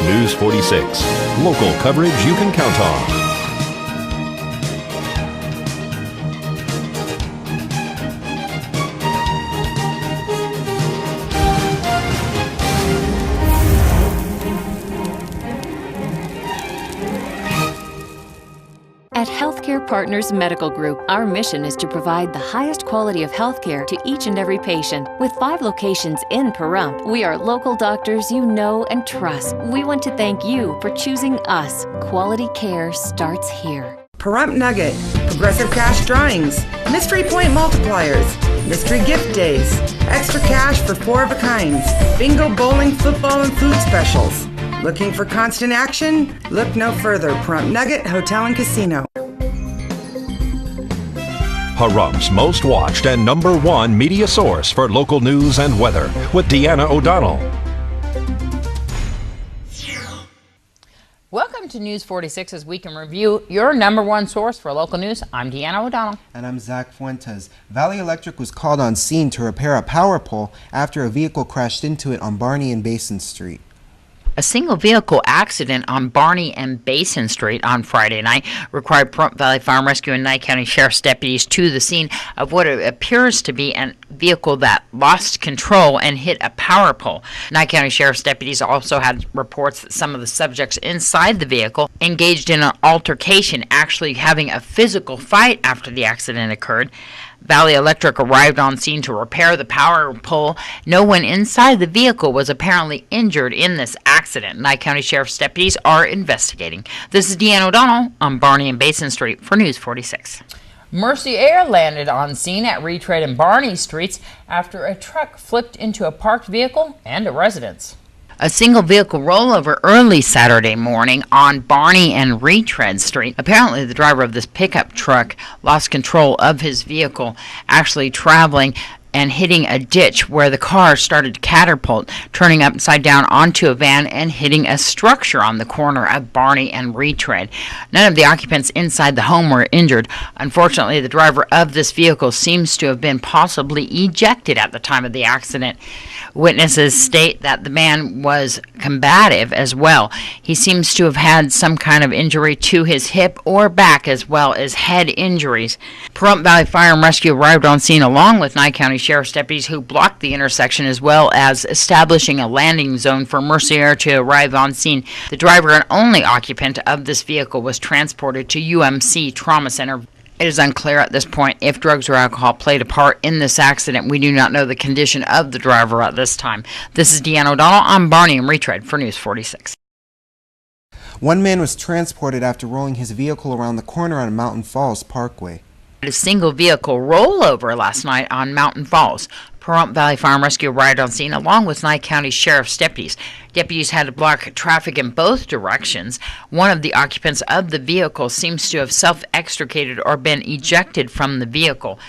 News 46. Local coverage you can count on. At Healthcare Partners Medical Group, our mission is to provide the highest quality of healthcare to each and every patient. With 5 locations in Pahrump, we are local doctors you know and trust. We want to thank you for choosing us. Quality care starts here. Pahrump Nugget, Progressive Cash Drawings, Mystery Point Multipliers, Mystery Gift Days, Extra Cash for 4 of a kinds, Bingo, Bowling, Football, and Food Specials. Looking for constant action? Look no further. Pahrump Nugget Hotel and Casino. Pahrump's most watched and #1 media source for local news and weather with Deanna O'Donnell. Welcome to News 46 as we can review your #1 source for local news. I'm Deanna O'Donnell. And I'm Zach Fuentes. Valley Electric was called on scene to repair a power pole after a vehicle crashed into it on Barney and Basin Street. A single vehicle accident on Barney and Basin Street on Friday night required Pahrump Valley Fire and Rescue and Nye County Sheriff's deputies to the scene of what appears to be a vehicle that lost control and hit a power pole. Nye County Sheriff's deputies also had reports that some of the subjects inside the vehicle engaged in an altercation, actually having a physical fight after the accident occurred. Valley Electric arrived on scene to repair the power pole. No one inside the vehicle was apparently injured in this accident. Nye County Sheriff's deputies are investigating. This is Deanna O'Donnell on Barney and Basin Street for News 46. Mercy Air landed on scene at Retread and Barney Streets after a truck flipped into a parked vehicle and a residence. A single vehicle rollover early Saturday morning on Barney and Retread Street. Apparently the driver of this pickup truck lost control of his vehicle, actually traveling and hitting a ditch where the car started to catapult, turning upside down onto a van and hitting a structure on the corner of Barney and Retread. None of the occupants inside the home were injured. Unfortunately, the driver of this vehicle seems to have been possibly ejected at the time of the accident. Witnesses state that the man was combative as well. He seems to have had some kind of injury to his hip or back as well as head injuries. Pahrump Valley Fire and Rescue arrived on scene along with Nye County Sheriff's deputies who blocked the intersection as well as establishing a landing zone for Mercy Air to arrive on scene. The driver and only occupant of this vehicle was transported to UMC Trauma Center. It is unclear at this point if drugs or alcohol played a part in this accident. We do not know the condition of the driver at this time. This is Deanna O'Donnell on Barney and Retread for News 46. One man was transported after rolling his vehicle around the corner on Mountain Falls Parkway. A single vehicle rollover last night on Mountain Falls. Pahrump Valley Fire and Rescue arrived on scene along with Nye County Sheriff's deputies. Deputies had to block traffic in both directions. One of the occupants of the vehicle seems to have self-extricated or been ejected from the vehicle.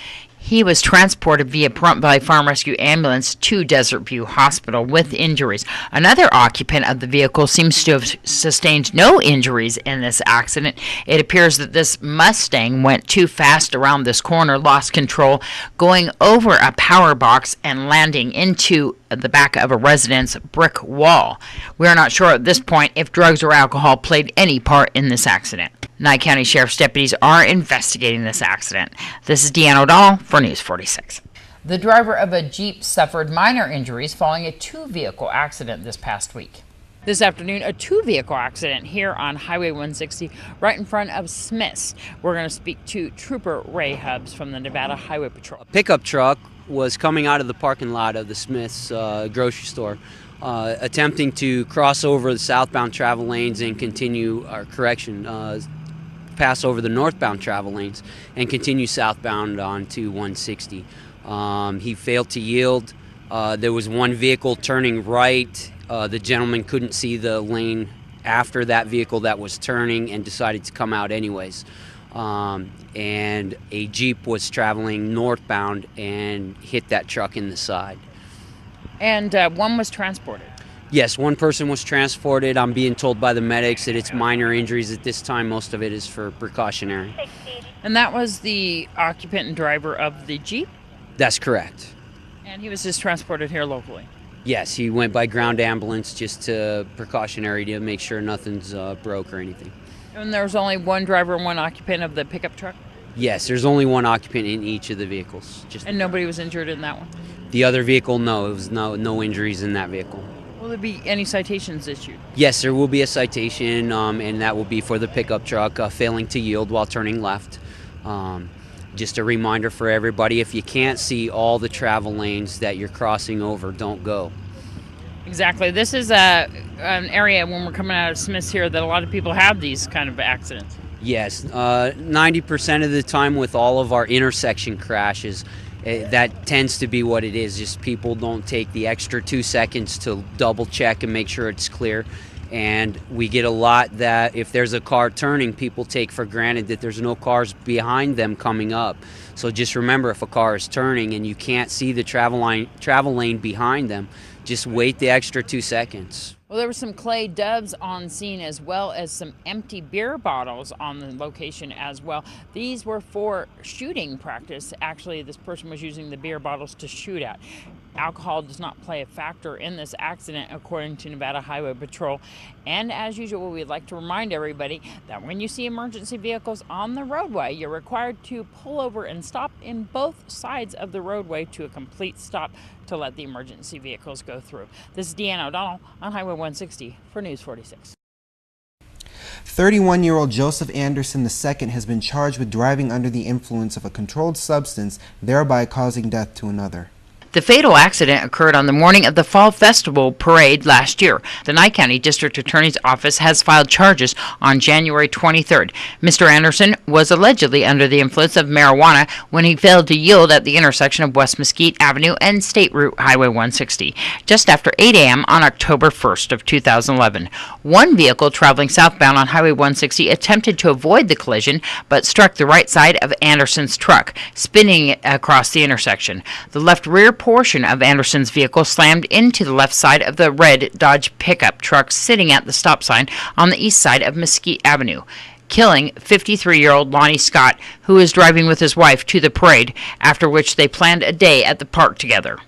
He was transported via Pahrump Valley Fire and Rescue ambulance to Desert View Hospital with injuries. Another occupant of the vehicle seems to have sustained no injuries in this accident. It appears that this Mustang went too fast around this corner, lost control, going over a power box and landing into the back of a residence brick wall. We are not sure at this point if drugs or alcohol played any part in this accident. Nye County Sheriff's deputies are investigating this accident. This is Deanna O'Donnell for News 46. The driver of a Jeep suffered minor injuries following a 2-vehicle accident this past week. This afternoon, a 2-vehicle accident here on Highway 160 right in front of Smith's. We're going to speak to Trooper Ray Hubbs from the Nevada Highway Patrol. A pickup truck was coming out of the parking lot of the Smith's grocery store, attempting to cross over the southbound travel lanes and continue, pass over the northbound travel lanes and continue southbound onto 160. He failed to yield. There was one vehicle turning right. The gentleman couldn't see the lane after that vehicle that was turning and decided to come out anyways. And a Jeep was traveling northbound and hit that truck in the side. And one was transported. Yes, one person was transported. I'm being told by the medics that it's minor injuries at this time. Most of it is for precautionary. And that was the occupant and driver of the Jeep? That's correct. And he was just transported here locally? Yes, he went by ground ambulance just to precautionary to make sure nothing's broke or anything. And there's only one driver and one occupant of the pickup truck? Yes, there's only one occupant in each of the vehicles. And nobody was injured in that one? The other vehicle, no. It was no injuries in that vehicle. Will there be any citations issued? Yes, there will be a citation, and that will be for the pickup truck failing to yield while turning left. Just a reminder for everybody, if you can't see all the travel lanes that you're crossing over, don't go. Exactly. This is an area when we're coming out of Smith's here that a lot of people have these kind of accidents. Yes, 90% of the time with all of our intersection crashes, that tends to be what it is. Just people don't take the extra 2 seconds to double check and make sure it's clear. And we get a lot that if there's a car turning, people take for granted that there's no cars behind them coming up. So just remember, if a car is turning and you can't see the travel lane behind them, just wait the extra 2 seconds. Well, there were some clay doves on scene as well as some empty beer bottles on the location as well. These were for shooting practice. Actually, this person was using the beer bottles to shoot at. Alcohol does not play a factor in this accident, according to Nevada Highway Patrol. And as usual, we'd like to remind everybody that when you see emergency vehicles on the roadway, you're required to pull over and stop in both sides of the roadway to a complete stop to let the emergency vehicles go through. This is Deanna O'Donnell on Highway 160 for News 46. 31-year-old Joseph Anderson II has been charged with driving under the influence of a controlled substance, thereby causing death to another. The fatal accident occurred on the morning of the Fall Festival parade last year. The Nye County District Attorney's Office has filed charges on January 23rd. Mr. Anderson was allegedly under the influence of marijuana when he failed to yield at the intersection of West Mesquite Avenue and State Route Highway 160, just after 8 a.m. on October 1st of 2011. One vehicle traveling southbound on Highway 160 attempted to avoid the collision, but struck the right side of Anderson's truck, spinning it across the intersection. The left rear portion of Anderson's vehicle slammed into the left side of the red Dodge pickup truck sitting at the stop sign on the east side of Mesquite Avenue, killing 53-year-old Lonnie Scott, who was driving with his wife to the parade, after which they planned a day at the park together.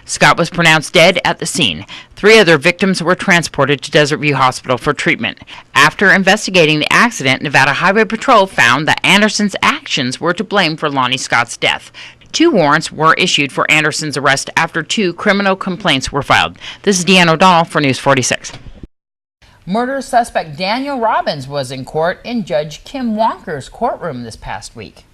Scott was pronounced dead at the scene. 3 other victims were transported to Desert View Hospital for treatment. After investigating the accident, Nevada Highway Patrol found that Anderson's actions were to blame for Lonnie Scott's death. 2 warrants were issued for Anderson's arrest after 2 criminal complaints were filed. This is Deanna O'Donnell for News 46. Murder suspect Daniel Robbins was in court in Judge Kim Wonker's courtroom this past week.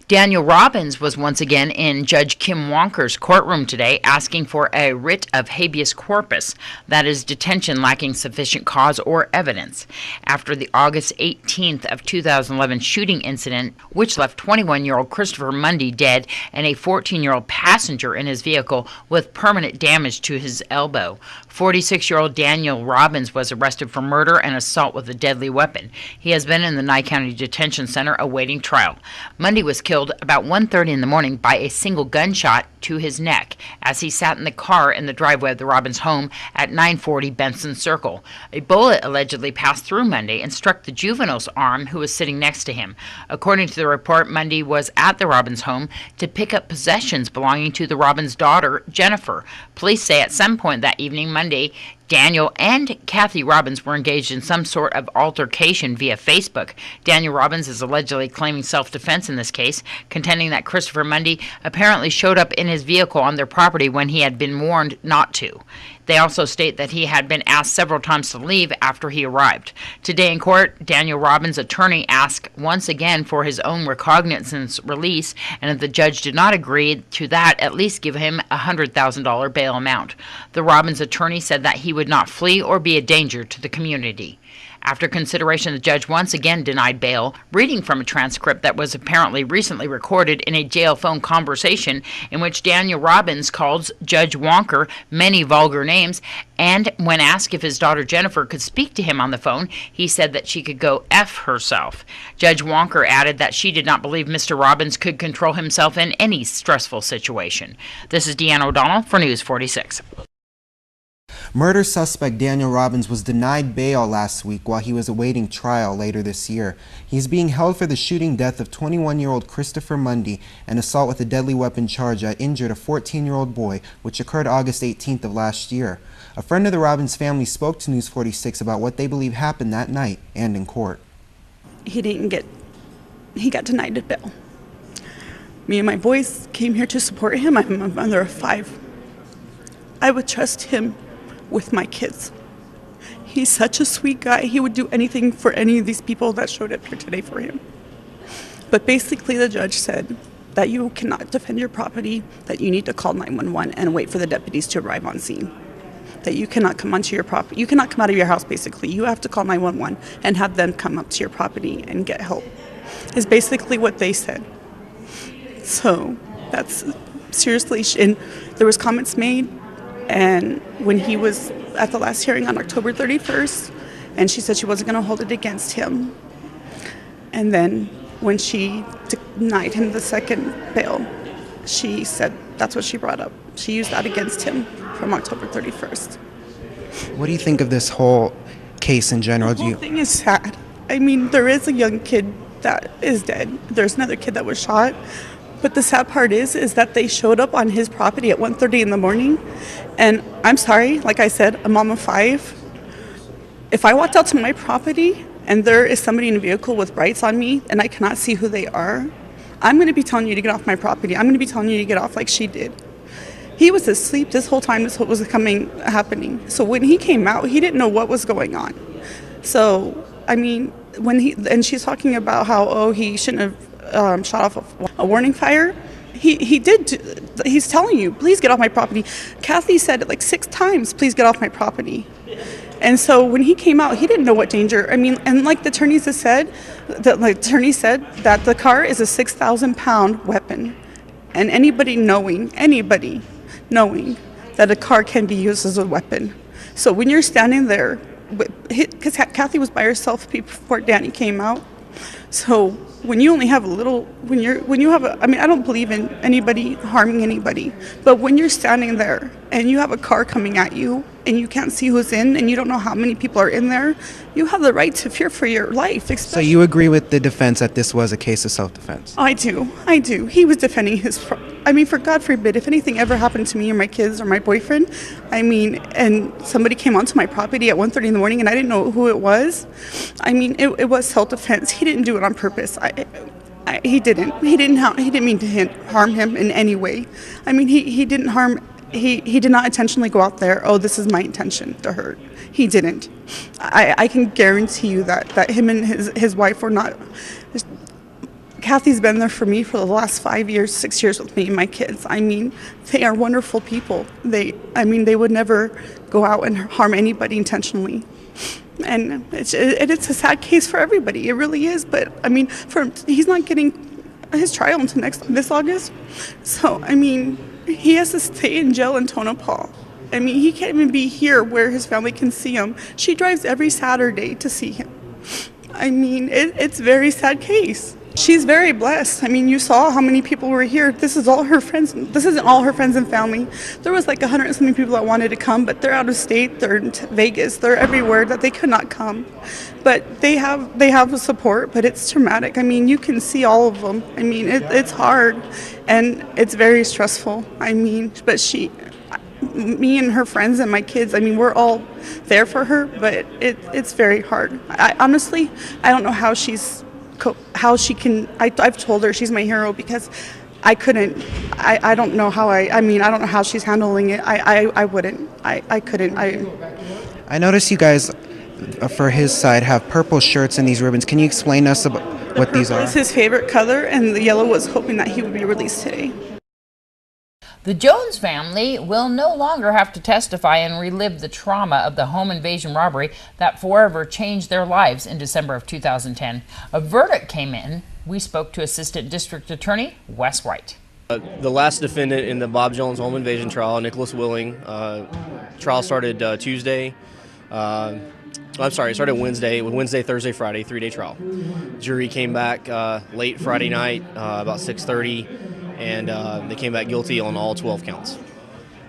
Daniel Robbins was once again in Judge Kim Wonker's courtroom today asking for a writ of habeas corpus, that is, detention lacking sufficient cause or evidence, after the August 18th of 2011 shooting incident, which left 21-year-old Christopher Mundy dead and a 14-year-old passenger in his vehicle with permanent damage to his elbow. 46-year-old Daniel Robbins was arrested for murder and assault with a deadly weapon. He has been in the Nye County Detention Center awaiting trial. Mundy was killed about 1:30 in the morning by a single gunshot to his neck as he sat in the car in the driveway of the Robbins home at 940 Benson Circle. A bullet allegedly passed through Mundy and struck the juvenile's arm, who was sitting next to him. According to the report, Mundy was at the Robbins home to pick up possessions belonging to the Robbins' daughter, Jennifer. Police say at some point that evening, Monday, Daniel and Kathy Robbins were engaged in some sort of altercation via Facebook. Daniel Robbins is allegedly claiming self-defense in this case, contending that Christopher Mundy apparently showed up in his vehicle on their property when he had been warned not to. They also state that he had been asked several times to leave after he arrived. Today in court, Daniel Robbins' attorney asked once again for his own recognizance release, and if the judge did not agree to that, at least give him a $100,000 bail amount. The Robbins attorney said that he would not flee or be a danger to the community. After consideration, the judge once again denied bail, reading from a transcript that was apparently recently recorded in a jail phone conversation in which Daniel Robbins calls Judge Wonker many vulgar names, and when asked if his daughter Jennifer could speak to him on the phone, he said that she could go F herself. Judge Wonker added that she did not believe Mr. Robbins could control himself in any stressful situation. This is Deanna O'Donnell for News 46. Murder suspect Daniel Robbins was denied bail last week while he was awaiting trial later this year. He's being held for the shooting death of 21-year-old Christopher Mundy and assault with a deadly weapon charge that injured a 14-year-old boy, which occurred August 18th of last year. A friend of the Robbins family spoke to News 46 about what they believe happened that night and in court. He got denied bail. Me and my boys came here to support him. I'm a mother of 5. I would trust him with my kids. He's such a sweet guy. He would do anything for any of these people that showed up here today for him. But basically the judge said that you cannot defend your property, that you need to call 911 and wait for the deputies to arrive on scene. That you cannot come onto your property. You cannot come out of your house, basically. You have to call 911 and have them come up to your property and get help, is basically what they said. So that's seriously, and there was comments made, and when he was at the last hearing on October 31st, and she said she wasn't going to hold it against him. And then when she denied him the second bail, she said that's what she brought up. She used that against him from October 31st. What do you think of this whole case in general? The whole thing is sad. I mean, there is a young kid that is dead. There's another kid that was shot. But the sad part is that they showed up on his property at 1:30 in the morning. And I'm sorry, like I said, a mom of 5. If I walked out to my property and there is somebody in a vehicle with brights on me and I cannot see who they are, I'm going to be telling you to get off my property. I'm going to be telling you to get off like she did. He was asleep this whole time this was happening. So when he came out, he didn't know what was going on. So, I mean, and she's talking about how, he shouldn't have shot off a warning fire. He did. He's telling you, please get off my property. Kathy said it like 6 times, please get off my property. And so when he came out, he didn't know what danger. I mean, and like the attorneys have said, that the car is a 6,000-pound weapon, and anybody knowing that a car can be used as a weapon. So when you're standing there, because Kathy was by herself before Danny came out, so when you only have I don't believe in anybody harming anybody, but when you're standing there and you have a car coming at you and you can't see who's in and you don't know how many people are in there, you have the right to fear for your life. So you agree with the defense that this was a case of self-defense? I do. He was defending for God forbid, if anything ever happened to me or my kids or my boyfriend, and somebody came onto my property at 1:30 in the morning and I didn't know who it was, it was self-defense. He didn't do it on purpose. He didn't mean to harm him in any way. He didn't harm. He did not intentionally go out there, this is my intention to hurt. He didn't. I can guarantee you that him and his wife were not. Kathy's been there for me for the last 5 years, 6 years with me and my kids. They are wonderful people. They would never go out and harm anybody intentionally. And it's a sad case for everybody. It really is. But he's not getting his trial until this August. So he has to stay in jail in Tonopah. He can't even be here where his family can see him. She drives every Saturday to see him. It's a very sad case. She's very blessed. You saw how many people were here. This is all her friends. This isn't all her friends and family. There was like 100 and something people that wanted to come, but they're out of state. They're in Vegas. They're everywhere that they could not come. But they have the support, but it's traumatic. You can see all of them. It's hard, and it's very stressful. But me and her friends and my kids, we're all there for her, but it's very hard. Honestly, I don't know how she can. I've told her she's my hero because I couldn't. I don't know how I don't know how she's handling it. I wouldn't. I couldn't. I noticed you guys, for his side, have purple shirts and these ribbons. Can you explain to us about what these are? Purple is his favorite color, and the yellow was hoping that he would be released today. The Jones family will no longer have to testify and relive the trauma of the home invasion robbery that forever changed their lives in December of 2010. A verdict came in. We spoke to Assistant District Attorney Wes White. The last defendant in the Bob Jones home invasion trial, Nicholas Willing, trial started Tuesday. It started Wednesday. Wednesday, Thursday, Friday, 3-day trial. Jury came back late Friday night, about 6:30. And they came back guilty on all 12 counts.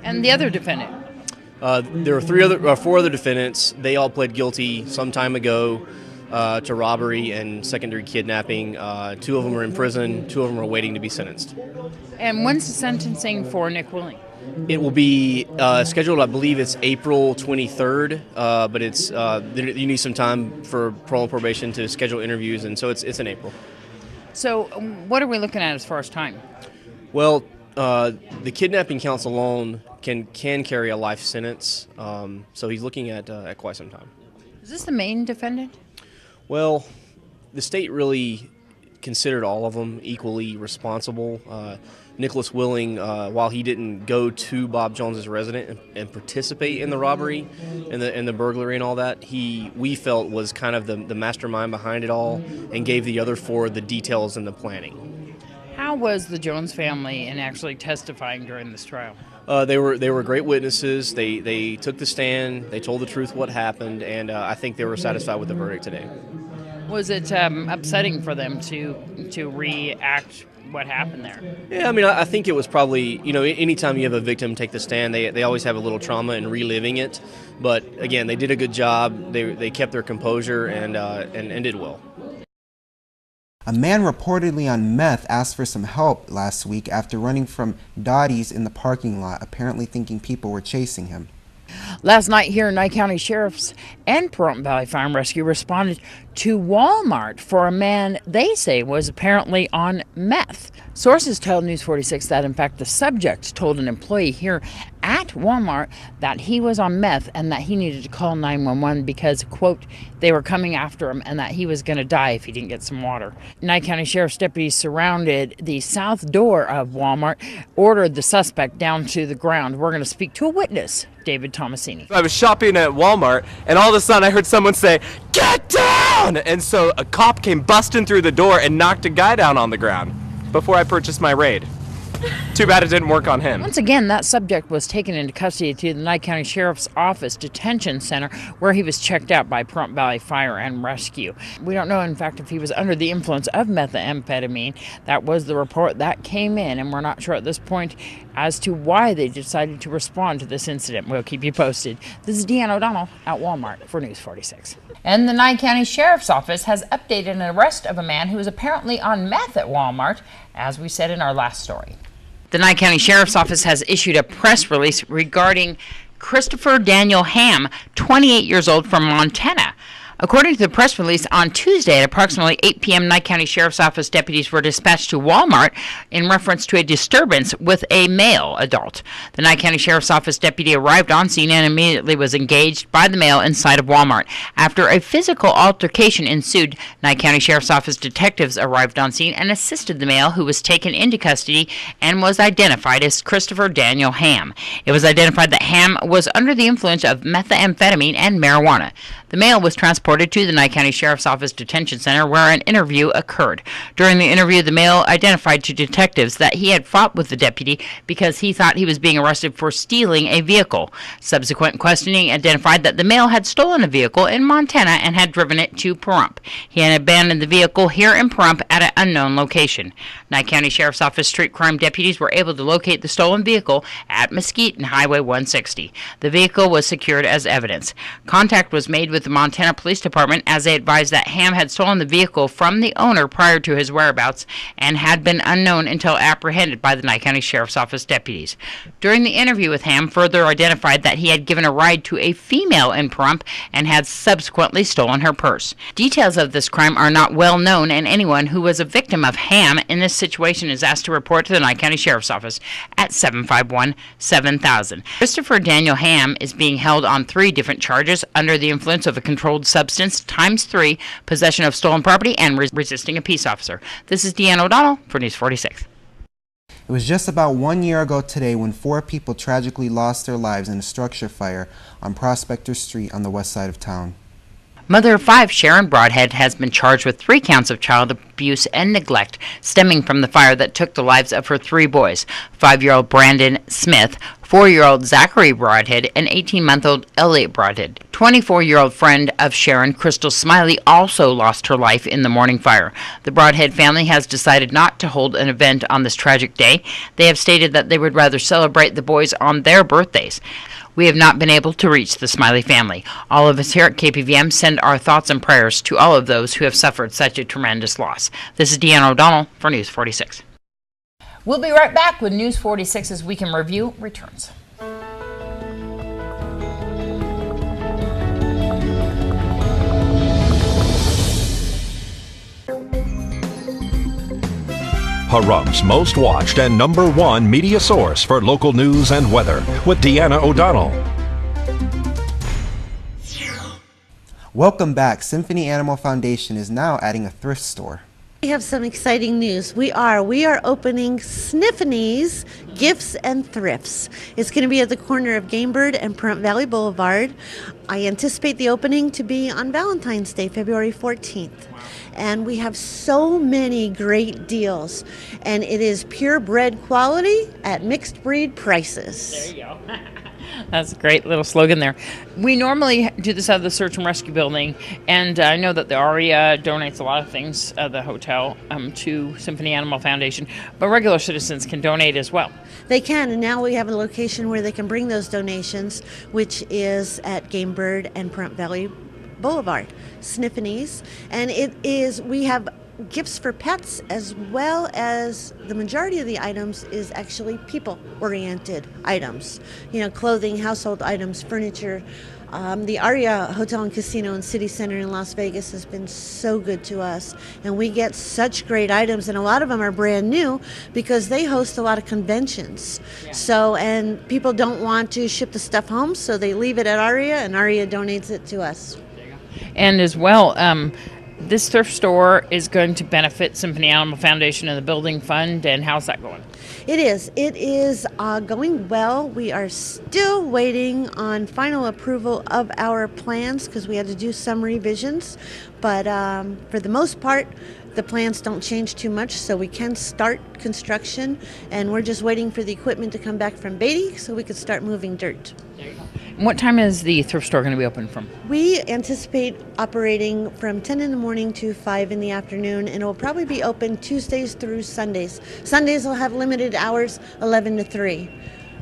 And the other defendant? There were four other defendants. They all pled guilty some time ago to robbery and secondary kidnapping. 2 of them are in prison. 2 of them are waiting to be sentenced. And when's the sentencing for Nick Willing? It will be scheduled, I believe it's April 23rd, but it's you need some time for parole and probation to schedule interviews, and so it's in April. So what are we looking at as far as time? Well, the kidnapping counts alone can carry a life sentence, so he's looking at quite some time. Is this the main defendant? Well, the state really considered all of them equally responsible. Nicholas Willing, while he didn't go to Bob Jones's residence and participate in the robbery and the burglary and all that, we felt was kind of the mastermind behind it all and gave the other 4 the details and the planning. How was the Jones family in actually testifying during this trial? They were great witnesses. They took the stand. They told the truth what happened, and I think they were satisfied with the verdict today. Was it upsetting for them to react what happened there? Yeah, I mean, I think it was probably, anytime you have a victim take the stand, they always have a little trauma in reliving it. But again, they did a good job. They kept their composure and did well. A man reportedly on meth asked for some help last week after running from Dottie's in the parking lot, apparently thinking people were chasing him. Last night here, Nye County Sheriff's and Pahrump Valley Fire and Rescue responded to Walmart for a man they say was apparently on meth. Sources tell News 46 that, in fact, the subject told an employee here at Walmart that he was on meth and that he needed to call 911 because, quote, they were coming after him and that he was going to die if he didn't get some water. Nye County Sheriff's deputies surrounded the south door of Walmart, ordered the suspect down to the ground. We're going to speak to a witness, David Tomasini. I was shopping at Walmart, and all of a sudden I heard someone say, "Get down!" And so a cop came busting through the door and knocked a guy down on the ground before I purchased my raid. Too bad it didn't work on him. Once again, that subject was taken into custody to the Nye County Sheriff's Office Detention Center, where he was checked out by Pahrump Valley Fire and Rescue. We don't know, in fact, if he was under the influence of methamphetamine. That was the report that came in, and we're not sure at this point as to why they decided to respond to this incident. We'll keep you posted. This is Deanna O'Donnell at Walmart for News 46. And the Nye County Sheriff's Office has updated an arrest of a man who was apparently on meth at Walmart, as we said in our last story. The Nye County Sheriff's Office has issued a press release regarding Christopher Daniel Ham, 28 years old, from Montana. According to the press release, on Tuesday at approximately 8 p.m., Nye County Sheriff's Office deputies were dispatched to Walmart in reference to a disturbance with a male adult. The Nye County Sheriff's Office deputy arrived on scene and immediately was engaged by the male inside of Walmart. After a physical altercation ensued, Nye County Sheriff's Office detectives arrived on scene and assisted the male, who was taken into custody and was identified as Christopher Daniel Ham. It was identified that Ham was under the influence of methamphetamine and marijuana. The male was transported to the Nye County Sheriff's Office Detention Center, where an interview occurred. During the interview, the male identified to detectives that he had fought with the deputy because he thought he was being arrested for stealing a vehicle. Subsequent questioning identified that the male had stolen a vehicle in Montana and had driven it to Pahrump. He had abandoned the vehicle here in Pahrump at an unknown location. Nye County Sheriff's Office street crime deputies were able to locate the stolen vehicle at Mesquite and Highway 160. The vehicle was secured as evidence. Contact was made with the Montana Police Department as they advised that Ham had stolen the vehicle from the owner prior to his whereabouts and had been unknown until apprehended by the Nye County Sheriff's Office deputies. During the interview with Ham, further identified that he had given a ride to a female in Pahrump and had subsequently stolen her purse. Details of this crime are not well known, and anyone who was a victim of Ham in this situation is asked to report to the Nye County Sheriff's Office at 751-7000. Christopher Daniel Ham is being held on 3 different charges: under the influence of a controlled substance ×3, possession of stolen property, and resisting a peace officer. This is Deanna O'Donnell for News 46. It was just about 1 year ago today when 4 people tragically lost their lives in a structure fire on Prospector Street on the west side of town. Mother of 5, Sharon Broadhead, has been charged with 3 counts of child abuse and neglect stemming from the fire that took the lives of her 3 boys: 5-year-old Brandon Smith, 4-year-old Zachary Broadhead, and 18-month-old Elliot Broadhead. 24-year-old friend of Sharon, Crystal Smiley, also lost her life in the morning fire. The Broadhead family has decided not to hold an event on this tragic day. They have stated that they would rather celebrate the boys on their birthdays. We have not been able to reach the Smiley family. All of us here at KPVM send our thoughts and prayers to all of those who have suffered such a tremendous loss. This is Deanna O'Donnell for News 46. We'll be right back with News 46 as Week in Review returns. Pahrum's most watched and #1 media source for local news and weather with Deanna O'Donnell. Welcome back. Symphony Animal Foundation is now adding a thrift store. We have some exciting news. We are opening Sniffany's Gifts and Thrifts. It's going to be at the corner of Gamebird and Pahrump Valley Boulevard. I anticipate the opening to be on Valentine's Day, February 14th. And we have so many great deals. And it is purebred quality at mixed breed prices. There you go. That's a great little slogan there. We normally do this out of the Search and Rescue Building, and I know that the ARIA donates a lot of things at the hotel to Symphony Animal Foundation, but regular citizens can donate as well. They can, and now we have a location where they can bring those donations, which is at Gamebird and Pahrump Valley Boulevard, Sniffany's. And we have gifts for pets, as well as the majority of the items is actually people-oriented items. Clothing, household items, furniture. The Aria Hotel and Casino and City Center in Las Vegas has been so good to us, and we get such great items, and a lot of them are brand new because they host a lot of conventions. Yeah. And people don't want to ship the stuff home, so they leave it at Aria, and Aria donates it to us. There you go. And as well, this thrift store is going to benefit Symphony Animal Foundation and the Building Fund, and how's that going? It is going well. We are still waiting on final approval of our plans because we had to do some revisions, but for the most part, the plans don't change too much, so we can start construction, and we're just waiting for the equipment to come back from Beatty so we could start moving dirt. There you go. And what time is the thrift store going to be open from? We anticipate operating from 10 in the morning to 5 in the afternoon, and it will probably be open Tuesdays through Sundays. Sundays will have limited hours, 11 to 3.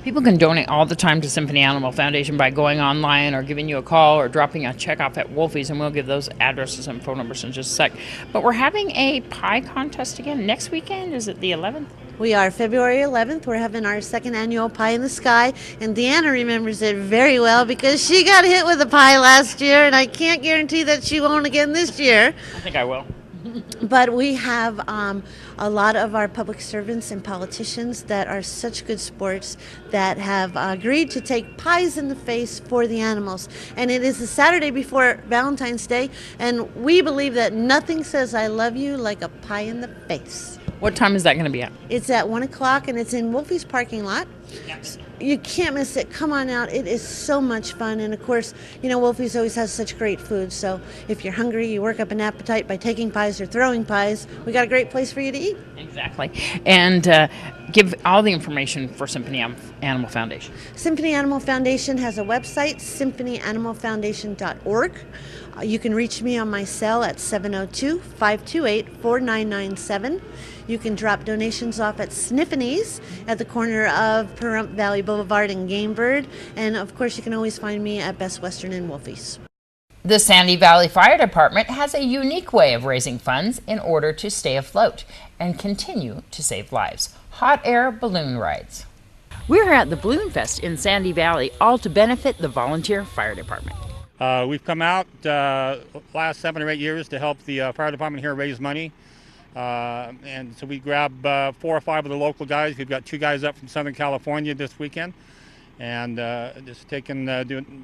People can donate all the time to Symphony Animal Foundation by going online or giving you a call or dropping a check off at Wolfie's, and we'll give those addresses and phone numbers in just a sec. But we're having a pie contest again next weekend. Is it the 11th? We are February 11th. We're having our second annual Pie in the Sky, and Deanna remembers it very well because she got hit with a pie last year, and I can't guarantee that she won't again this year. I think I will. But we have a lot of our public servants and politicians that are such good sports that have agreed to take pies in the face for the animals. And it is the Saturday before Valentine's Day, and we believe that nothing says I love you like a pie in the face. What time is that going to be at? It's at 1 o'clock, and it's in Wolfie's parking lot. Yes. You can't miss it. Come on out. It is so much fun. And, of course, Wolfie's always has such great food. So if you're hungry, you work up an appetite by taking pies or throwing pies. We got a great place for you to eat. Exactly. And give all the information for Symphony Animal Foundation. Symphony Animal Foundation has a website, symphonyanimalfoundation.org. You can reach me on my cell at 702-528-4997. You can drop donations off at Sniffany's at the corner of Pahrump Valley Boulevard and Gamebird. And, of course, you can always find me at Best Western and Wolfie's. The Sandy Valley Fire Department has a unique way of raising funds in order to stay afloat and continue to save lives. Hot air balloon rides. We're at the Balloon Fest in Sandy Valley, all to benefit the volunteer fire department. We've come out last 7 or 8 years to help the fire department here raise money. And so we grab 4 or 5 of the local guys. We've got 2 guys up from Southern California this weekend, and just doing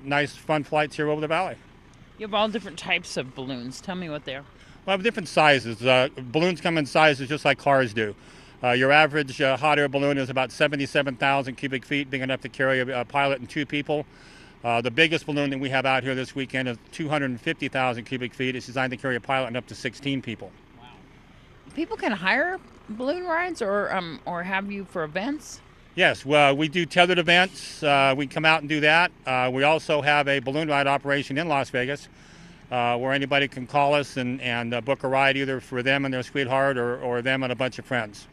nice fun flights here over the valley. You have all different types of balloons. Tell me what they are. We have different sizes. Balloons come in sizes just like cars do. Your average hot air balloon is about 77,000 cubic feet, big enough to carry a pilot and 2 people. The biggest balloon that we have out here this weekend is 250,000 cubic feet. It's designed to carry a pilot and up to 16 people. Wow. People can hire balloon rides or have you for events? Yes, well, we do tethered events. We come out and do that. We also have a balloon ride operation in Las Vegas where anybody can call us and book a ride either for them and their sweetheart or them and a bunch of friends.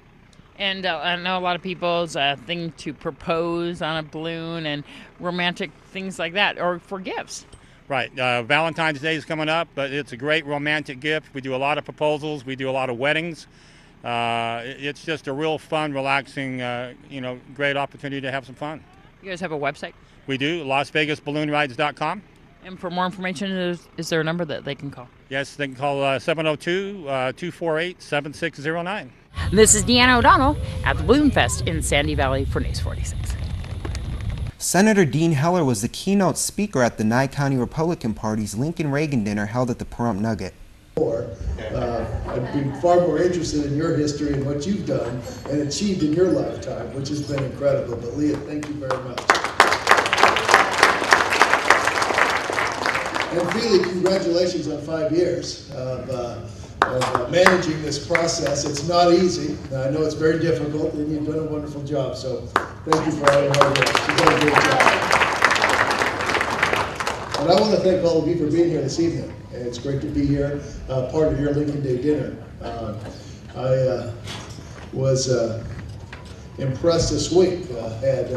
And I know a lot of people's thing to propose on a balloon and romantic things like that, or for gifts. Right. Valentine's Day is coming up, but it's a great romantic gift. We do a lot of proposals. We do a lot of weddings. It's just a real fun, relaxing, great opportunity to have some fun. You guys have a website? We do, LasVegasBalloonRides.com. And for more information, is there a number that they can call? Yes, they can call 702-248-7609. This is Deanna O'Donnell at the Balloon Fest in Sandy Valley for News 46. Senator Dean Heller was the keynote speaker at the Nye County Republican Party's Lincoln Reagan dinner held at the Pahrump Nugget. I've been far more interested in your history and what you've done and achieved in your lifetime, which has been incredible. But Leah, thank you very much. And Feely, congratulations on 5 years of managing this process. It's not easy. I know it's very difficult, and you've done a wonderful job. So thank you for all your hard work. You've done a great job. And I want to thank all of you for being here this evening. It's great to be here, part of your Lincoln Day dinner. I was impressed this week. Had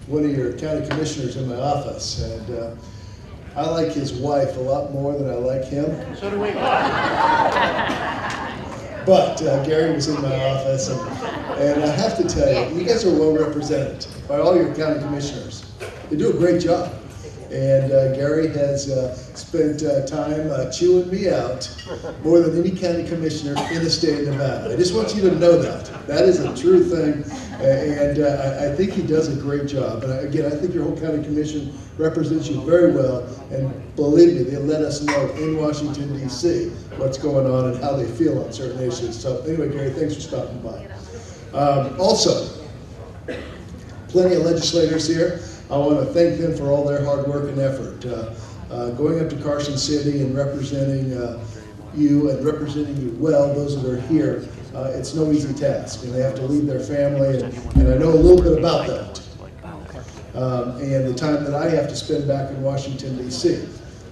one of your county commissioners in my office, and I like his wife a lot more than I like him. So do we. But Gary was in my office, and I have to tell you, you guys are well represented by all your county commissioners. They do a great job. And Gary has spent time chewing me out more than any county commissioner in the state of Nevada. I just want you to know that. That is a true thing, and I think he does a great job. And again, I think your whole county commission represents you very well, and believe me, they let us know in Washington, D.C. what's going on and how they feel on certain issues. So anyway, Gary, thanks for stopping by. Also, plenty of legislators here. I want to thank them for all their hard work and effort. Going up to Carson City and representing you and representing you well, those that are here, it's no easy task. And they have to leave their family, and I know a little bit about that. And the time that I have to spend back in Washington, D.C.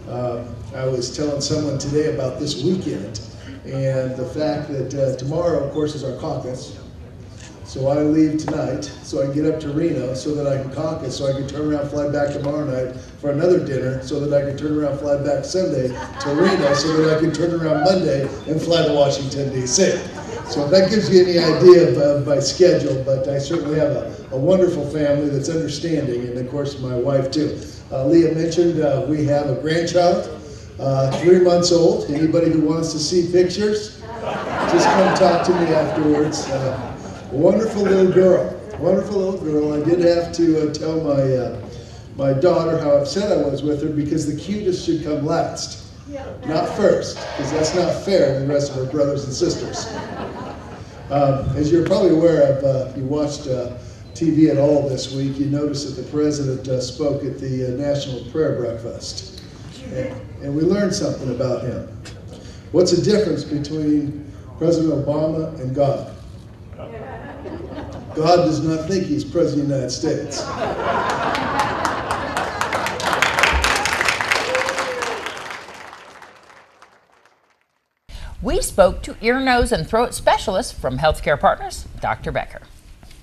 I was telling someone today about this weekend and the fact that tomorrow, of course, is our caucus. So I leave tonight so I can get up to Reno so that I can caucus, so I can turn around, fly back tomorrow night for another dinner, so that I can turn around, fly back Sunday to Reno, so that I can turn around Monday and fly to Washington, D.C. So if that gives you any idea of my schedule, but I certainly have a wonderful family that's understanding, and of course my wife too. Leah mentioned we have a grandchild, 3 months old. Anybody who wants to see pictures, just come talk to me afterwards. Wonderful little girl, wonderful little girl. I did have to tell my daughter how upset I was with her because the cutest should come last, not first, because that's not fair to the rest of her brothers and sisters. As you're probably aware of, if you watched TV at all this week, you noticed that the president spoke at the National Prayer Breakfast, and we learned something about him. What's the difference between President Obama and God? God does not think he's President of the United States. We spoke to ear, nose, and throat specialist from Healthcare Partners, Dr. Becker.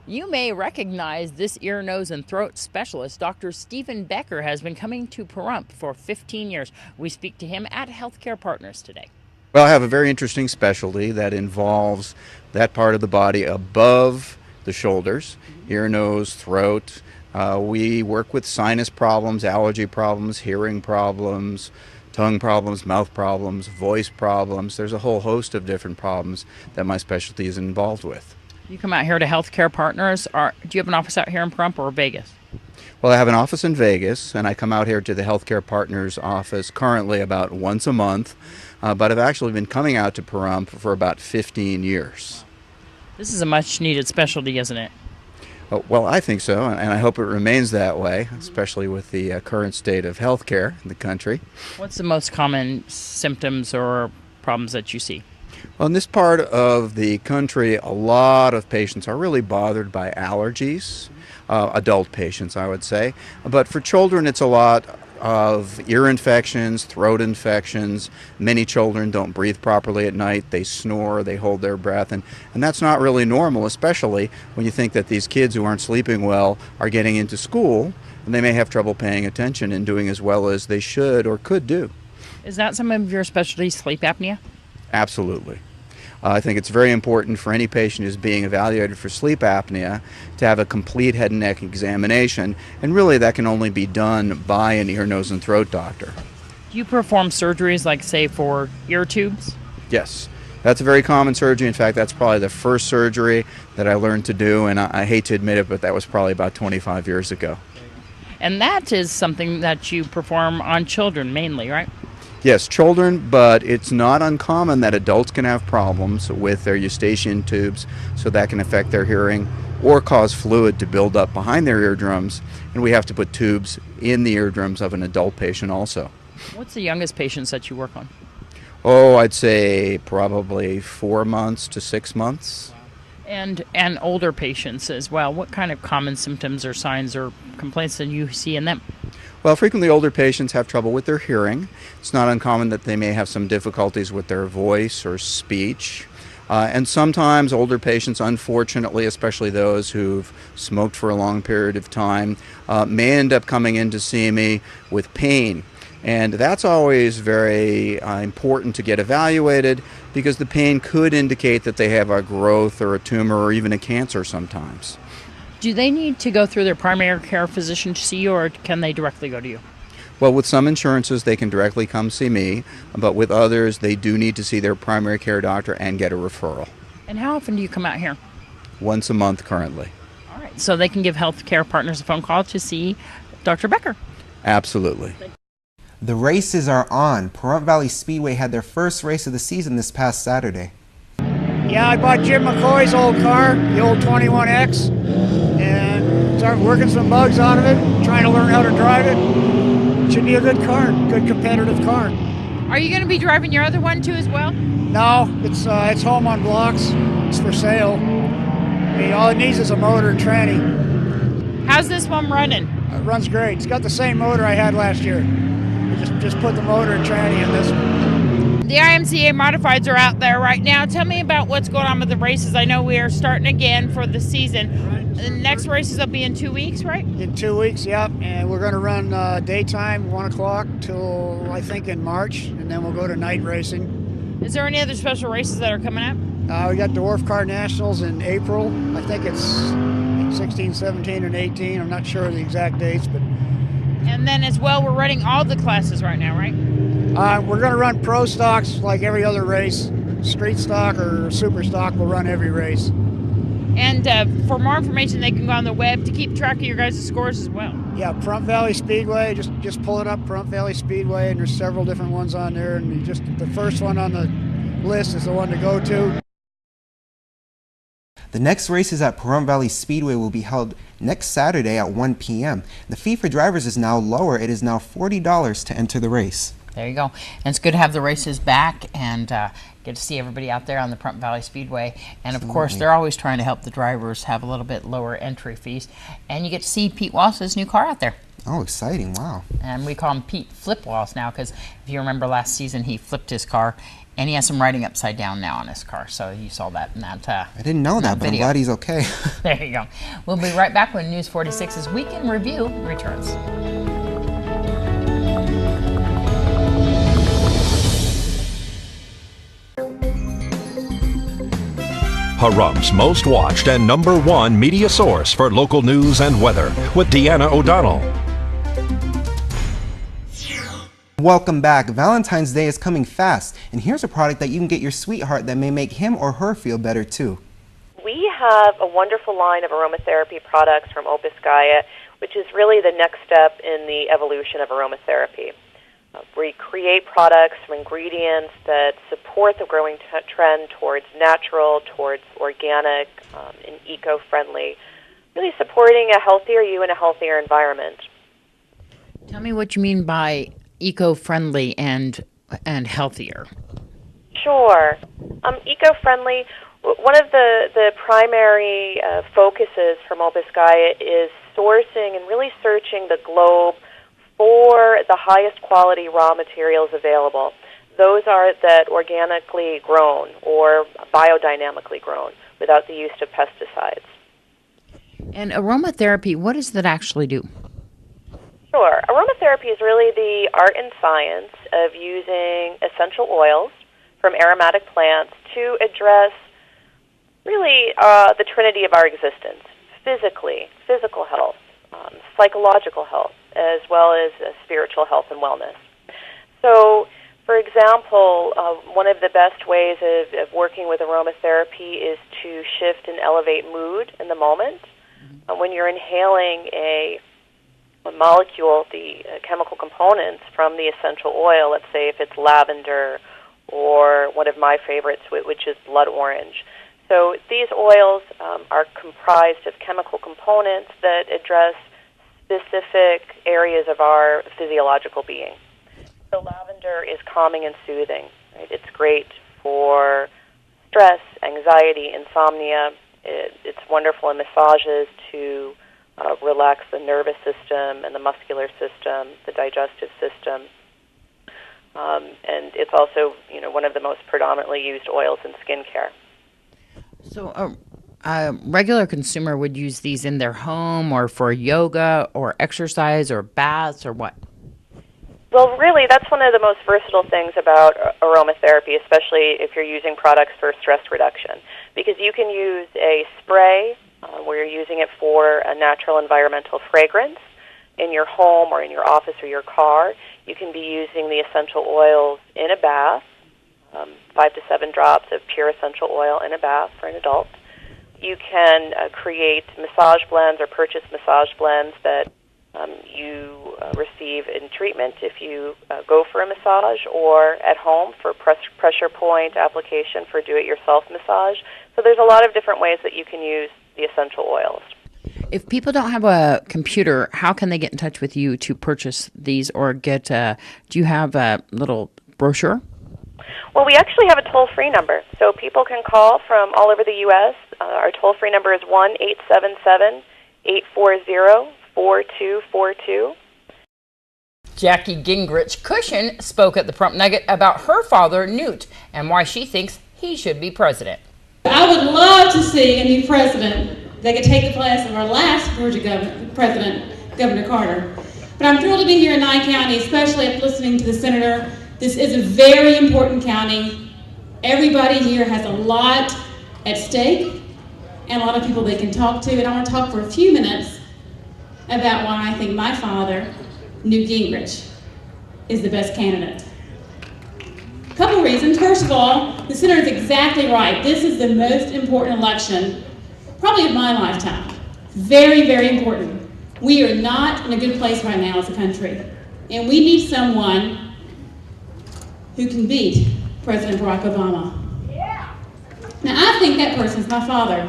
You may recognize this ear, nose, and throat specialist. Dr. Stephen Becker has been coming to Pahrump for 15 years. We speak to him at Healthcare Partners today. Well, I have a very interesting specialty that involves that part of the body above the shoulders, ear, nose, throat. We work with sinus problems, allergy problems, hearing problems, tongue problems, mouth problems, voice problems. There's a whole host of different problems that my specialty is involved with. You come out here to Healthcare Partners. Do you have an office out here in Pahrump or Vegas? Well, I have an office in Vegas, and I come out here to the Healthcare Partners office currently about once a month, but I've actually been coming out to Pahrump for about 15 years. This is a much-needed specialty, isn't it? Well, I think so, and I hope it remains that way, especially with the current state of healthcare in the country. What's the most common symptoms or problems that you see? Well, in this part of the country, a lot of patients are really bothered by allergies, adult patients, I would say. But for children, it's a lot of ear infections, throat infections. Many children don't breathe properly at night. They snore, they hold their breath, and that's not really normal, especially when you think that these kids who aren't sleeping well are getting into school, and they may have trouble paying attention and doing as well as they should or could do. Is that some of your specialty, sleep apnea? Absolutely. I think it's very important for any patient who's being evaluated for sleep apnea to have a complete head and neck examination, and really that can only be done by an ear, nose, and throat doctor. Do you perform surgeries like, say, for ear tubes? Yes, that's a very common surgery. In fact, that's probably the first surgery that I learned to do, and I hate to admit it, but that was probably about 25 years ago. And that is something that you perform on children mainly, right? Yes, children, but it's not uncommon that adults can have problems with their eustachian tubes, so that can affect their hearing or cause fluid to build up behind their eardrums, and we have to put tubes in the eardrums of an adult patient also. What's the youngest patients that you work on? Oh, I'd say probably 4 months to 6 months. And older patients as well. What kind of common symptoms or signs or complaints that you see in them? Well, frequently older patients have trouble with their hearing. It's not uncommon that they may have some difficulties with their voice or speech. And sometimes older patients, unfortunately, especially those who've smoked for a long period of time, may end up coming in to see me with pain. And that's always very important to get evaluated, because the pain could indicate that they have a growth or a tumor or even a cancer sometimes. Do they need to go through their primary care physician to see you, or can they directly go to you? Well, with some insurances, they can directly come see me, but with others, they do need to see their primary care doctor and get a referral. And how often do you come out here? Once a month currently. All right, so they can give healthcare partners a phone call to see Dr. Becker. Absolutely. The races are on. Pahrump Valley Speedway had their first race of the season this past Saturday. Yeah, I bought Jim McCoy's old car, the old 21X, and started working some bugs out of it, trying to learn how to drive it. Should be a good car, good competitive car. Are you going to be driving your other one too as well? No, it's home on blocks. It's for sale. I mean, all it needs is a motor and tranny. How's this one running? It runs great. It's got the same motor I had last year. Just put the motor and tranny in this one. The IMCA modifieds are out there right now. Tell me about what's going on with the races. I know we are starting again for the season. Right. The next races will be in 2 weeks, right? In 2 weeks, yep. And we're going to run daytime, 1 o'clock, till I think in March, and then we'll go to night racing. Is there any other special races that are coming up? We got Dwarf Car Nationals in April. I think it's 16, 17, and 18. I'm not sure of the exact dates, but... And then as well, we're running all the classes right now, right? We're going to run pro stocks like every other race. Street stock or super stock will run every race. And for more information, they can go on the web to keep track of your guys' scores as well. Yeah, Pahrump Valley Speedway. Just pull it up, Pahrump Valley Speedway, and there's several different ones on there. And the first one on the list is the one to go to. The next races at Pahrump Valley Speedway will be held next Saturday at 1 p.m. The fee for drivers is now lower. It is now $40 to enter the race. There you go. And it's good to have the races back and get to see everybody out there on the Pahrump Valley Speedway. And of course, they're always trying to help the drivers have a little bit lower entry fees. And you get to see Pete Wallace's new car out there. Oh, exciting. Wow. And we call him Pete Flip Wallace now, because if you remember last season, he flipped his car. And he has some writing upside down now on his car, so you saw that in that I didn't know that, but I'm glad he's okay. There you go. We'll be right back when News 46's Weekend Review returns. Pahrump's most watched and #1 media source for local news and weather with Deanna O'Donnell. Welcome back. Valentine's Day is coming fast, and here's a product that you can get your sweetheart that may make him or her feel better too. We have a wonderful line of aromatherapy products from Opus Gaia, which is really the next step in the evolution of aromatherapy. We create products from ingredients that support the growing trend towards natural, towards organic, and eco-friendly, really supporting a healthier you and a healthier environment. Tell me what you mean by eco-friendly and healthier. Sure. Eco-friendly, one of the primary focuses from Opus Gaia is sourcing and really searching the globe for the highest quality raw materials available. Those are that organically grown or biodynamically grown without the use of pesticides. And aromatherapy, what does that actually do? Sure. Aromatherapy is really the art and science of using essential oils from aromatic plants to address really the trinity of our existence: physical health, psychological health, as well as spiritual health and wellness. So, for example, one of the best ways of working with aromatherapy is to shift and elevate mood in the moment. When you're inhaling a molecule, the chemical components from the essential oil, let's say if it's lavender or one of my favorites, which is blood orange. So these oils are comprised of chemical components that address specific areas of our physiological being. So lavender is calming and soothing. Right? It's great for stress, anxiety, insomnia. It's wonderful in massages to relax the nervous system and the muscular system, the digestive system. And it's also, one of the most predominantly used oils in skincare. So a regular consumer would use these in their home or for yoga or exercise or baths or what? Well, really, that's one of the most versatile things about aromatherapy, especially if you're using products for stress reduction, because you can use a spray where you're using it for a natural environmental fragrance in your home or in your office or your car. You can be using the essential oils in a bath, 5 to 7 drops of pure essential oil in a bath for an adult. You can create massage blends or purchase massage blends that you receive in treatment if you go for a massage, or at home for pressure point application for do-it-yourself massage. So there's a lot of different ways that you can use the essential oils. If people don't have a computer, how can they get in touch with you to purchase these or get, do you have a little brochure? Well, we actually have a toll-free number, so people can call from all over the U.S. Our toll-free number is 1-877-840-4242. Jacki Gingerich Cushion spoke at the Prump Nugget about her father, Newt, and why she thinks he should be president. I would love to see a new president that could take the place of our last Georgia president, Governor Carter. But I'm thrilled to be here in Nye County, especially after listening to the senator. This is a very important county. Everybody here has a lot at stake and a lot of people they can talk to. And I want to talk for a few minutes about why I think my father, Newt Gingrich, is the best candidate. A couple reasons. First of all, the senator is exactly right. This is the most important election, probably of my lifetime. Very, very important. We are not in a good place right now as a country. And we need someone who can beat President Barack Obama. Yeah. Now, I think that person's my father,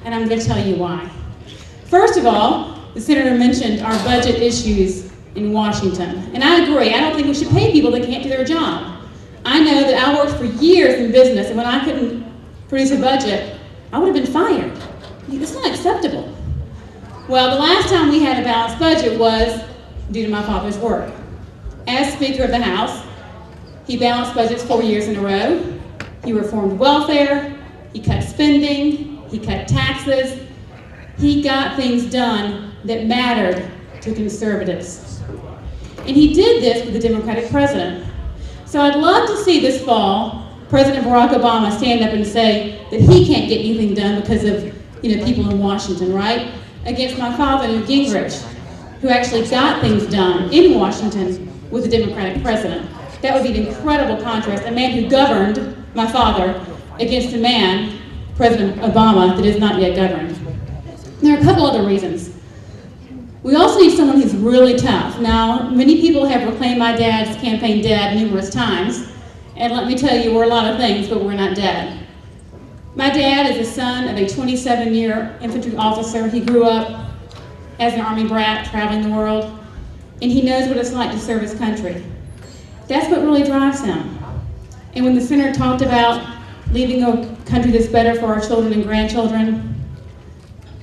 and I'm going to tell you why. First of all, the senator mentioned our budget issues in Washington, and I agree. I don't think we should pay people that can't do their job. I know that I worked for years in business, and when I couldn't produce a budget, I would have been fired. It's not acceptable. Well, the last time we had a balanced budget was due to my father's work. As Speaker of the House, he balanced budgets 4 years in a row. He reformed welfare, he cut spending, he cut taxes. He got things done that mattered to conservatives. And he did this with a Democratic president. So I'd love to see this fall President Barack Obama stand up and say that he can't get anything done because of people in Washington, right? Against my father, Newt Gingrich, who actually got things done in Washington with a Democratic president. That would be an incredible contrast. A man who governed, my father, against a man, President Obama, that is not yet governed. There are a couple other reasons. We also need someone who's really tough. Now, many people have proclaimed my dad's campaign dead numerous times, and let me tell you, we're a lot of things, but we're not dead. My dad is the son of a 27-year infantry officer. He grew up as an Army brat, traveling the world, and he knows what it's like to serve his country. That's what really drives him. And when the senator talked about leaving a country that's better for our children and grandchildren,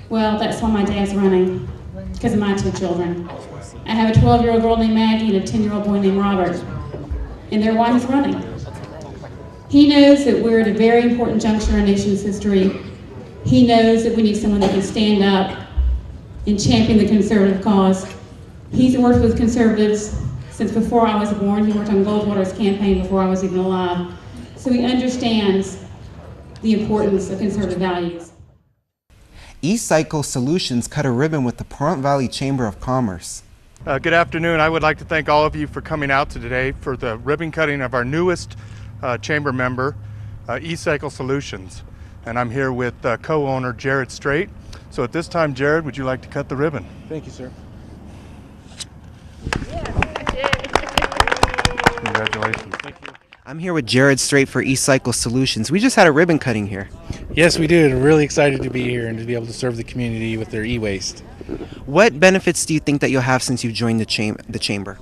well, that's why my dad's running, because of my 2 children. I have a 12-year-old girl named Maggie and a 10-year-old boy named Robert. And their wife is running. He knows that we're at a very important juncture in our nation's history. He knows that we need someone that can stand up and champion the conservative cause. He's worked with conservatives since before I was born. He worked on Goldwater's campaign before I was even alive. So he understands the importance of conservative values. ECycle Solutions cut a ribbon with the Pahrump Valley Chamber of Commerce. Good afternoon. I would like to thank all of you for coming out today for the ribbon cutting of our newest chamber member, ECycle Solutions. And I'm here with co-owner Jared Strait. So at this time, Jared, would you like to cut the ribbon? Thank you, sir. Congratulations. Thank you. I'm here with Jared Strait for ECycle Solutions. We just had a ribbon cutting here. Yes, we did. Really excited to be here and to be able to serve the community with their e-waste. What benefits do you think that you'll have since you've joined the chamber?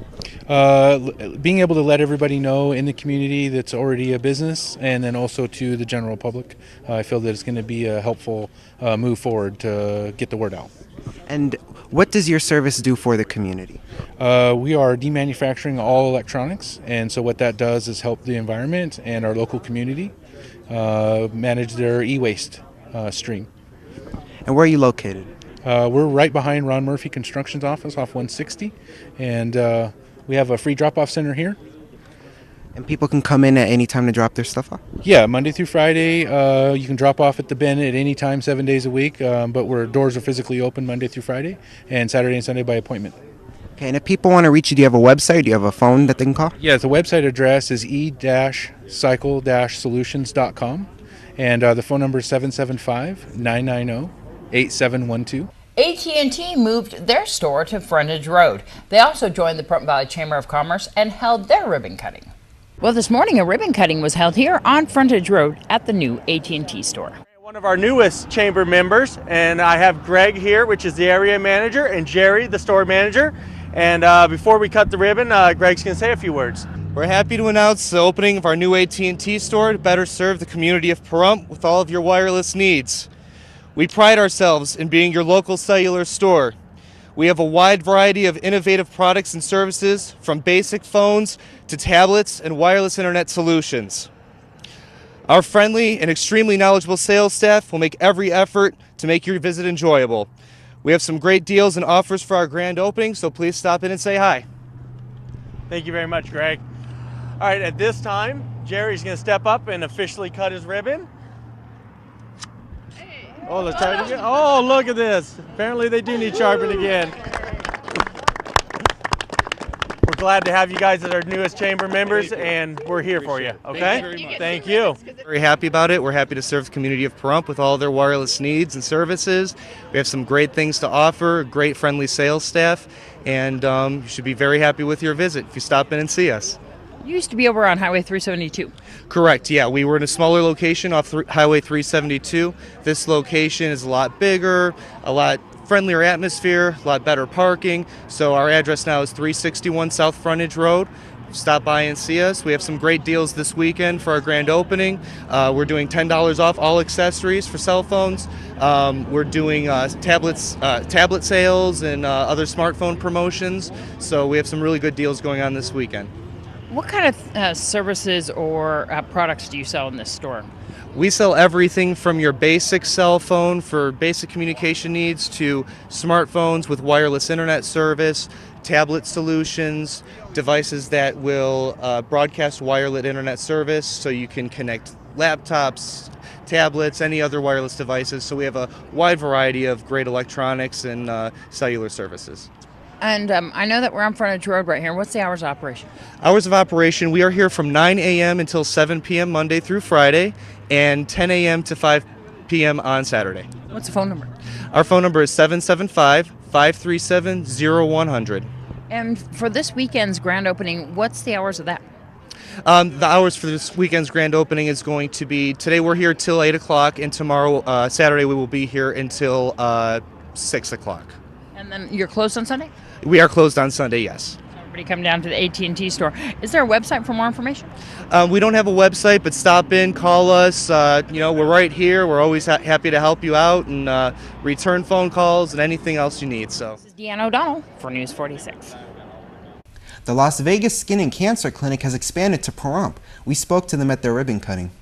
Being able to let everybody know in the community that's already a business, and then also to the general public. I feel that it's going to be a helpful move forward to get the word out. And what does your service do for the community? We are demanufacturing all electronics, and so what that does is help the environment and our local community manage their e-waste stream. And where are you located? We're right behind Ron Murphy Construction's office off 160, and we have a free drop-off center here. And people can come in at any time to drop their stuff off? Yeah, Monday through Friday. You can drop off at the bin at any time, 7 days a week, but our doors are physically open Monday through Friday, and Saturday and Sunday by appointment. Okay, and if people want to reach you, do you have a website? Do you have a phone that they can call? Yeah, the website address is e-cycle-solutions.com, and the phone number is 775-990-8712. AT&T moved their store to Frontage Road. They also joined the Pahrump Valley Chamber of Commerce and held their ribbon cutting. Well, this morning a ribbon cutting was held here on Frontage Road at the new AT&T store. One of our newest chamber members, and I have Greg here, which is the area manager, and Jerry, the store manager. And before we cut the ribbon, Greg's going to say a few words. We're happy to announce the opening of our new AT&T store to better serve the community of Pahrump with all of your wireless needs. We pride ourselves in being your local cellular store. We have a wide variety of innovative products and services, from basic phones to tablets and wireless internet solutions. Our friendly and extremely knowledgeable sales staff will make every effort to make your visit enjoyable. We have some great deals and offers for our grand opening, so please stop in and say hi. Thank you very much, Greg. All right, at this time, Jerry's going to step up and officially cut his ribbon. Oh, let's try it again. Oh, look at this. Apparently they do need sharpened again. We're glad to have you guys as our newest chamber members, and we're here for you, okay? Thank you. Very happy about it. We're happy to serve the community of Pahrump with all their wireless needs and services. We have some great things to offer, great friendly sales staff, and you should be very happy with your visit if you stop in and see us. You used to be over on Highway 372. Correct, yeah. We were in a smaller location off Highway 372. This location is a lot bigger, a lot friendlier atmosphere, a lot better parking. So our address now is 361 South Frontage Road. Stop by and see us. We have some great deals this weekend for our grand opening. We're doing $10 off all accessories for cell phones. We're doing tablet sales and other smartphone promotions. So we have some really good deals going on this weekend. What kind of services or products do you sell in this store? We sell everything from your basic cell phone for basic communication needs to smartphones with wireless internet service, tablet solutions, devices that will broadcast wireless internet service so you can connect laptops, tablets, any other wireless devices. So we have a wide variety of great electronics and cellular services. And I know that we're on Frontage Road right here. What's the hours of operation? Hours of operation, we are here from 9 a.m. until 7 p.m. Monday through Friday, and 10 a.m. to 5 p.m. on Saturday. What's the phone number? Our phone number is 775-537-0100. And for this weekend's grand opening, what's the hours of that? The hours for this weekend's grand opening is going to be, today we're here till 8 o'clock, and tomorrow, Saturday, we will be here until 6 o'clock. And then you're closed on Sunday? We are closed on Sunday, yes. Everybody come down to the AT&T store. Is there a website for more information? We don't have a website, but stop in, call us. We're right here. We're always happy to help you out and return phone calls and anything else you need. So This is Deanna O'Donnell for News 46. The Las Vegas Skin and Cancer Clinic has expanded to Pahrump. We spoke to them at their ribbon cutting.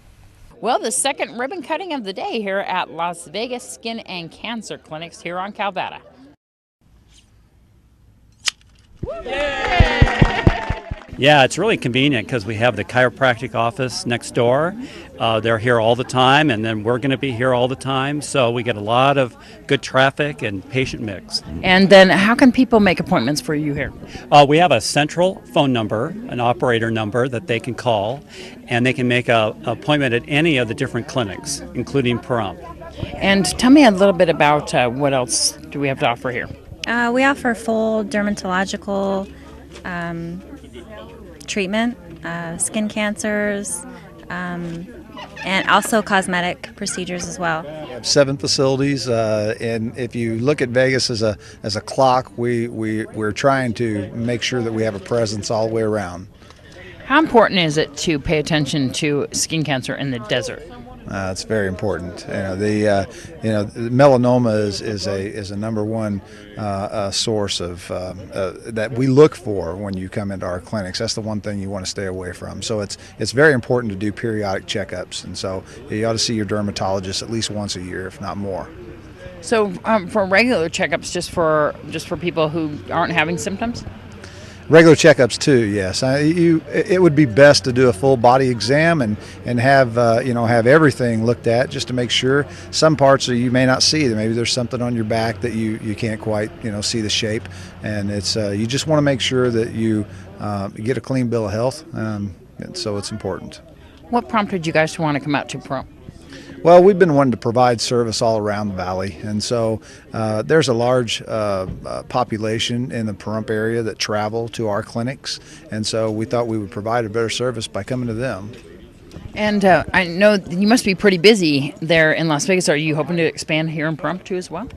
Well, the second ribbon cutting of the day here at Las Vegas Skin and Cancer Clinics here on Calvada. Yeah, it's really convenient because we have the chiropractic office next door. They're here all the time, and then we're going to be here all the time. So we get a lot of good traffic and patient mix. And then how can people make appointments for you here? We have a central phone number, an operator number that they can call, and they can make an appointment at any of the different clinics, including Pahrump. And tell me a little bit about what else do we have to offer here? We offer full dermatological treatment, skin cancers, and also cosmetic procedures as well. We have 7 facilities, and if you look at Vegas as a clock, we're trying to make sure that we have a presence all the way around. How important is it to pay attention to skin cancer in the desert? It's very important. The melanoma is a number one source of that we look for when you come into our clinics. That's the one thing you want to stay away from. So it's very important to do periodic checkups, and so you ought to see your dermatologist at least once a year, if not more. So for regular checkups, just for people who aren't having symptoms? Regular checkups too, yes. It would be best to do a full body exam and have have everything looked at just to make sure. Some parts you may not see. Maybe there's something on your back that you can't quite see the shape, and it's you just want to make sure that you get a clean bill of health. And so it's important. What prompted you guys to want to come out to Pahrump? Well, we've been wanting to provide service all around the valley, and so there's a large population in the Pahrump area that travel to our clinics, and so we thought we would provide a better service by coming to them. And I know you must be pretty busy there in Las Vegas. Are you hoping to expand here in Pahrump too as well?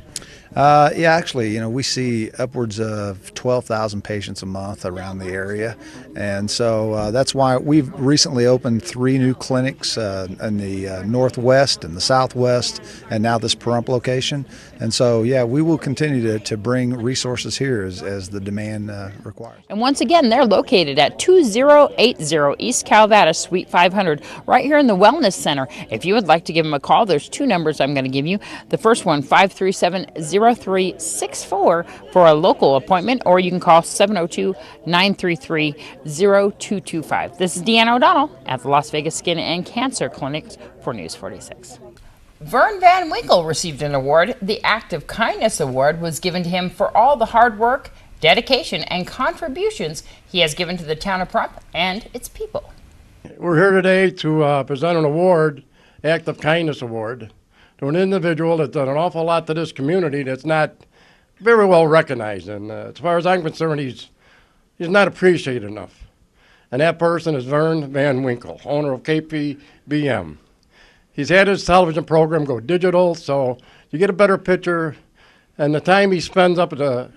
Yeah, actually, we see upwards of 12,000 patients a month around the area, and so that's why we've recently opened 3 new clinics in the northwest and the southwest, and now this Pahrump location. And so, yeah, we will continue to bring resources here as the demand requires. And once again, they're located at 2080 East Calvada, Suite 500, right here in the Wellness Center. If you would like to give them a call, there's 2 numbers I'm going to give you. The first one, 537-0364 for a local appointment, or you can call 702-933-0225. This is Deanna O'Donnell at the Las Vegas Skin and Cancer Clinic for News 46. Vern Van Winkle received an award. The Act of Kindness Award was given to him for all the hard work, dedication, and contributions he has given to the town of Pahrump and its people. We're here today to present an award, Act of Kindness Award, to an individual that's done an awful lot to this community that's not very well recognized. And as far as I'm concerned, he's not appreciated enough. And that person is Vern Van Winkle, owner of KPVM. He's had his television program go digital, so you get a better picture. And the time he spends up at the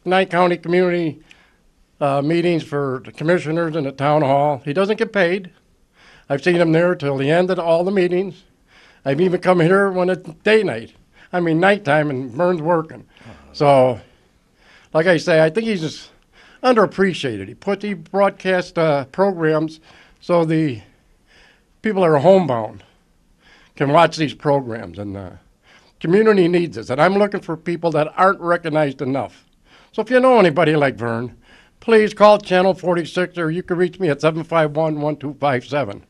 Nye County community meetings for the commissioners in the town hall, he doesn't get paid. I've seen him there till the end of all the meetings. I've even come here when it's nighttime, and Vern's working. So, like I say, I think he's just underappreciated. He broadcasts programs so the people that are homebound can watch these programs, and the community needs this. And I'm looking for people that aren't recognized enough. So if you know anybody like Vern, please call Channel 46, or you can reach me at 751-1257.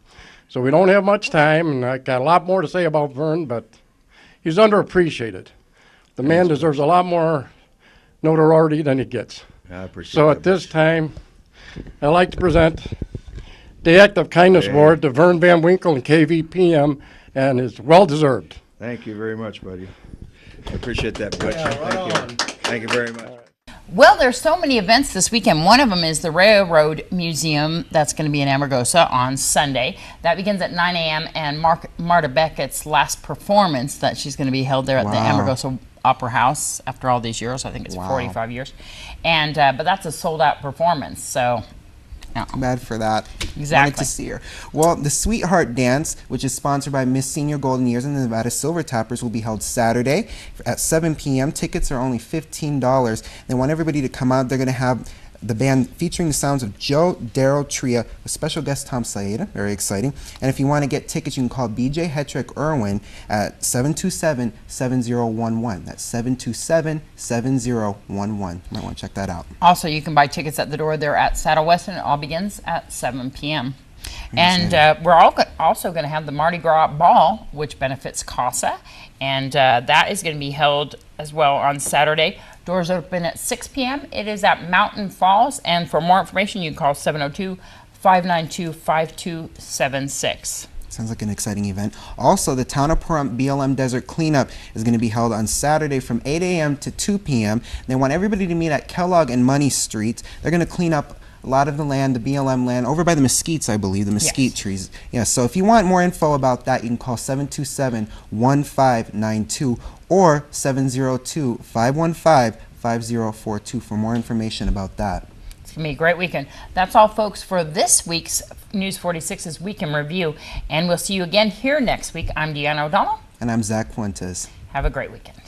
So we don't have much time, and I got a lot more to say about Vern, but he's underappreciated. The man deserves a lot more notoriety than he gets. I appreciate So that at this time, I'd like to present the Act of Kindness Award to Vern Van Winkle and KVPM, and it's well-deserved. Thank you very much, buddy. I appreciate that, Butch. Thank you. Thank you very much. Well, there's so many events this weekend. One of them is the Railroad Museum. That's going to be in Amargosa on Sunday. That begins at 9 a.m. and Marta Beckett's last performance that she's going to be held there at the Amargosa Opera House after all these years. I think it's 45 years. And but that's a sold-out performance, so... No. Bad for that. Exactly. Wanted to see her. Well, the Sweetheart Dance, which is sponsored by Miss Senior Golden Years and the Nevada Silver Tappers, will be held Saturday at 7 p.m. Tickets are only $15. They want everybody to come out. They're going to have the band featuring the sounds of Joe Darrell Tria, with special guest Tom Saeda. Very exciting. And if you want to get tickets, you can call BJ Hetrick Irwin at 727-7011. That's 727-7011. You might want to check that out. Also, you can buy tickets at the door there at Saddle West, and it all begins at 7 p.m. And we're also going to have the Mardi Gras Ball, which benefits CASA, and that is going to be held as well on Saturday. Doors open at 6 p.m. It is at Mountain Falls, and for more information, you can call 702-592-5276. Sounds like an exciting event. Also, the Town of Pahrump BLM Desert Cleanup is going to be held on Saturday from 8 a.m. to 2 p.m. They want everybody to meet at Kellogg and Money Streets. They're going to clean up a lot of the land, the BLM land, over by the mesquites, I believe, the mesquite trees. Yeah, so if you want more info about that, you can call 727-1592 or 702-515-5042 for more information about that. It's going to be a great weekend. That's all, folks, for this week's News 46's Week in Review, and we'll see you again here next week. I'm Deanna O'Donnell. And I'm Zach Fuentes. Have a great weekend.